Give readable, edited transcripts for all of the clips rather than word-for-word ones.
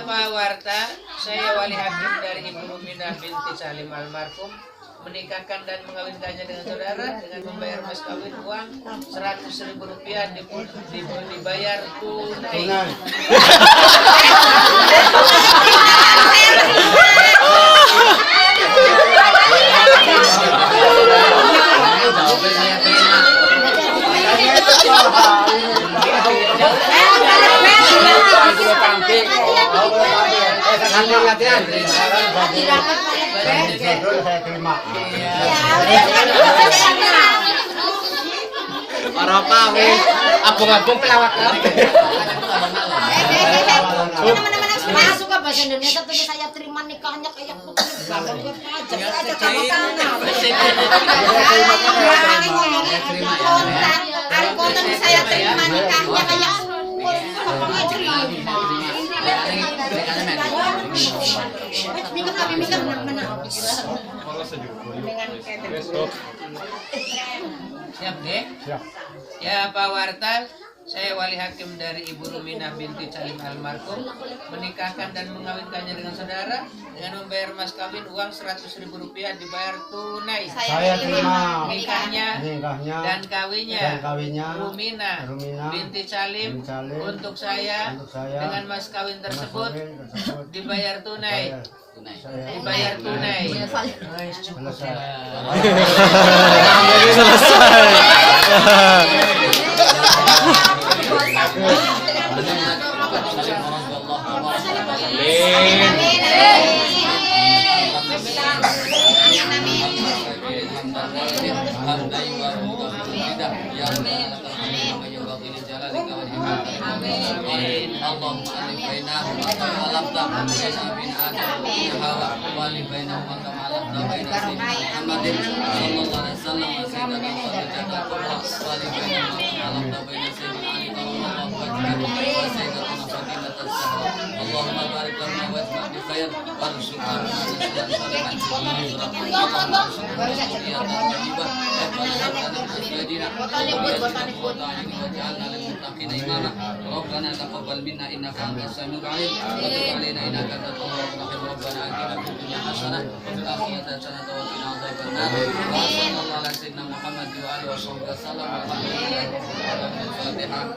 Ya Pak Warta, saya wali hakim dari Ibu Ruminah binti Salim almarhum menikahkan dan mengawinkannya dengan saudara dengan membayar mas kawin uang 100.000 rupiah dibayar tunai. Latihan. Saya terima. Apa abung-abung pelawak Masuk ke bahasa Indonesia tuh saya terima nikahnya kayak hari konten saya terima nikahnya kayak Siap deh? Siap. Ya Pak Warta, saya wali hakim dari Ibu Ruminah binti Salim almarhum menikahkan dan mengawinkannya dengan saudara dengan membayar mas kawin uang 100.000 rupiah dibayar tunai. Saya terima Nikahnya dan kawinnya Ruminah binti Salim untuk saya dengan mas kawin tersebut dibayar tunai. Dibayar tunai. Allahumma barik lana wa bi khair warzuqna Rabbana taqabbal minna innaka antas samiul alim wa tub alaina innaka antat tawwabur rahim Rabbana atina fid dunya hasanah wa fil akhirati hasanah wa qina adzabannar wa sallallahu ala sayyidina Muhammad wa alihi wasallam Al-Fatihah.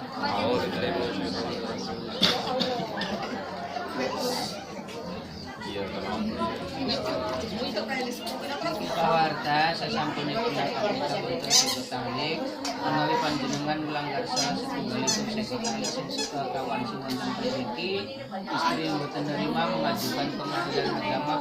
Pak Warta, sasampunipun pendapat tahlik menawi panjenengan melanggar salah setunggalipun sekretaris kawan sing wonten mriki istri mboten nerima mengajukan pengadilan agama